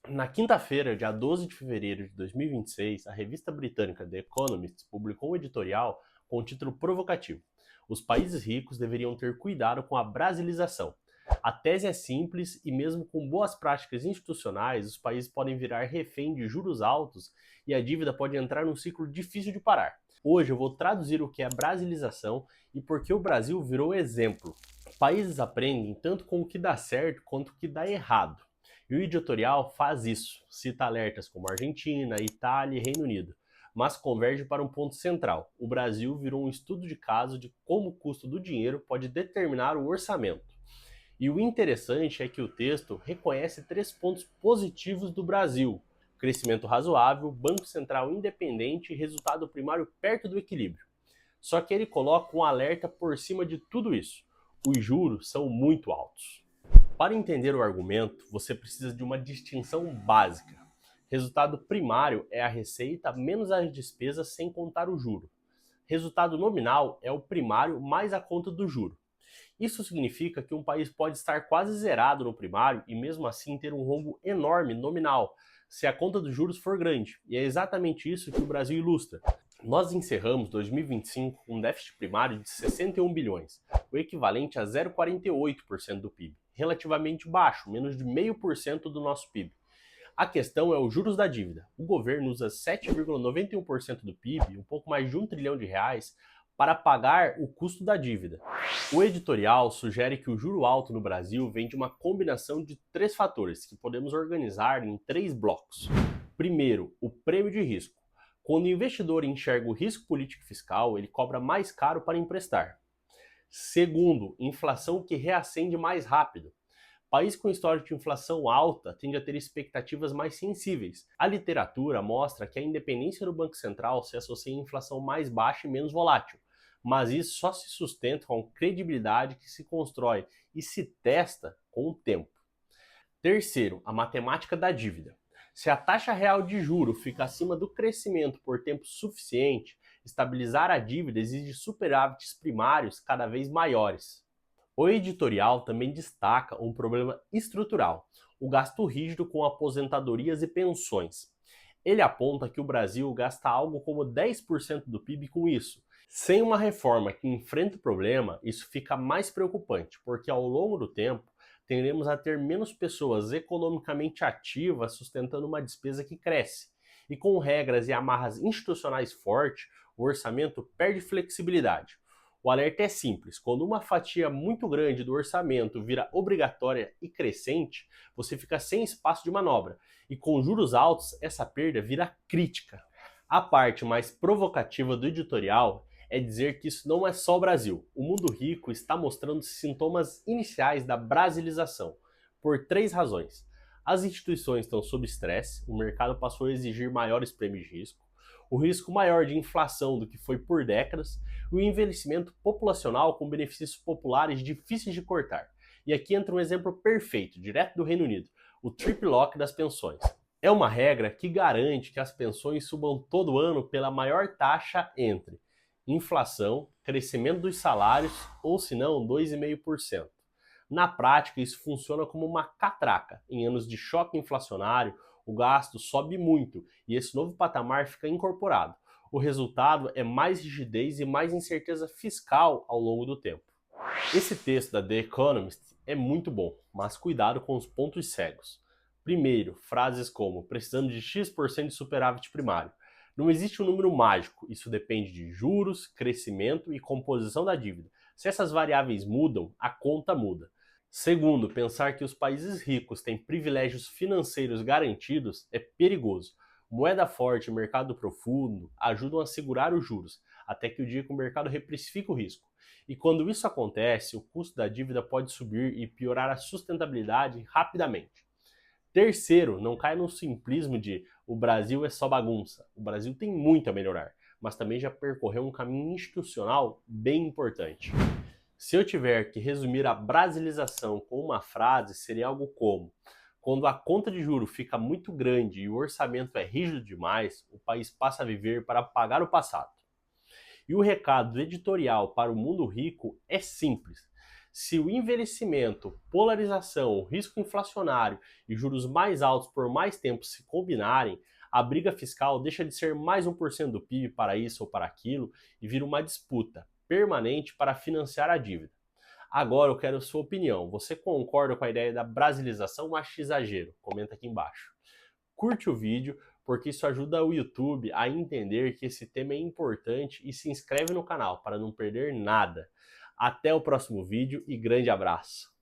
Na quinta-feira, dia 12 de fevereiro de 2026, a revista britânica The Economist publicou um editorial com o título provocativo: Os países ricos deveriam ter cuidado com a brasilização. A tese é simples e, mesmo com boas práticas institucionais, os países podem virar refém de juros altos e a dívida pode entrar num ciclo difícil de parar. Hoje eu vou traduzir o que é brasilização e por que o Brasil virou exemplo. Países aprendem tanto com o que dá certo quanto o que dá errado. E o editorial faz isso, cita alertas como Argentina, Itália e Reino Unido, mas converge para um ponto central: o Brasil virou um estudo de caso de como o custo do dinheiro pode determinar o orçamento. E o interessante é que o texto reconhece três pontos positivos do Brasil: crescimento razoável, Banco Central independente e resultado primário perto do equilíbrio. Só que ele coloca um alerta por cima de tudo isso: os juros são muito altos. Para entender o argumento, você precisa de uma distinção básica. Resultado primário é a receita menos as despesas sem contar o juro. Resultado nominal é o primário mais a conta do juro. Isso significa que um país pode estar quase zerado no primário e mesmo assim ter um rombo enorme nominal, se a conta dos juros for grande. E é exatamente isso que o Brasil ilustra. Nós encerramos 2025 com um déficit primário de 61 bilhões, o equivalente a 0,48% do PIB, relativamente baixo, menos de 0,5% do nosso PIB. A questão é os juros da dívida. O governo usa 7,91% do PIB, um pouco mais de 1 trilhão de reais, para pagar o custo da dívida. O editorial sugere que o juro alto no Brasil vem de uma combinação de três fatores que podemos organizar em três blocos. Primeiro, o prêmio de risco. Quando o investidor enxerga o risco político e fiscal, ele cobra mais caro para emprestar. Segundo, inflação que reacende mais rápido. País com histórico de inflação alta tende a ter expectativas mais sensíveis. A literatura mostra que a independência do Banco Central se associa a inflação mais baixa e menos volátil, mas isso só se sustenta com a credibilidade que se constrói e se testa com o tempo. Terceiro, a matemática da dívida. Se a taxa real de juro fica acima do crescimento por tempo suficiente, estabilizar a dívida exige superávites primários cada vez maiores. O editorial também destaca um problema estrutural: o gasto rígido com aposentadorias e pensões. Ele aponta que o Brasil gasta algo como 10% do PIB com isso. Sem uma reforma que enfrente o problema, isso fica mais preocupante, porque ao longo do tempo tendemos a ter menos pessoas economicamente ativas sustentando uma despesa que cresce. E com regras e amarras institucionais fortes, o orçamento perde flexibilidade. O alerta é simples: quando uma fatia muito grande do orçamento vira obrigatória e crescente, você fica sem espaço de manobra, e com juros altos, essa perda vira crítica. A parte mais provocativa do editorial é dizer que isso não é só o Brasil. O mundo rico está mostrando sintomas iniciais da brasilização, por três razões. As instituições estão sob estresse, o mercado passou a exigir maiores prêmios de risco, o risco maior de inflação do que foi por décadas, e o envelhecimento populacional com benefícios populares difíceis de cortar. E aqui entra um exemplo perfeito, direto do Reino Unido: o triple lock das pensões. É uma regra que garante que as pensões subam todo ano pela maior taxa entre inflação, crescimento dos salários ou, se não, 2,5%. Na prática, isso funciona como uma catraca. Em anos de choque inflacionário, o gasto sobe muito e esse novo patamar fica incorporado. O resultado é mais rigidez e mais incerteza fiscal ao longo do tempo. Esse texto da The Economist é muito bom, mas cuidado com os pontos cegos. Primeiro, frases como precisamos de X% de superávit primário. Não existe um número mágico, isso depende de juros, crescimento e composição da dívida. Se essas variáveis mudam, a conta muda. Segundo, pensar que os países ricos têm privilégios financeiros garantidos é perigoso. Moeda forte e mercado profundo ajudam a segurar os juros, até que o dia que o mercado reprecifica o risco. E quando isso acontece, o custo da dívida pode subir e piorar a sustentabilidade rapidamente. Terceiro, não cai no simplismo de o Brasil é só bagunça. O Brasil tem muito a melhorar, mas também já percorreu um caminho institucional bem importante. Se eu tiver que resumir a brasilização com uma frase, seria algo como: quando a conta de juro fica muito grande e o orçamento é rígido demais, o país passa a viver para pagar o passado. E o recado editorial para o mundo rico é simples: Se o envelhecimento, polarização, o risco inflacionário e juros mais altos por mais tempo se combinarem, a briga fiscal deixa de ser mais 1% do PIB para isso ou para aquilo e vira uma disputa permanente para financiar a dívida. Agora eu quero a sua opinião. Você concorda com a ideia da brasilização ou acha exagero? Comenta aqui embaixo. Curte o vídeo, porque isso ajuda o YouTube a entender que esse tema é importante e se inscreve no canal para não perder nada. Até o próximo vídeo e grande abraço!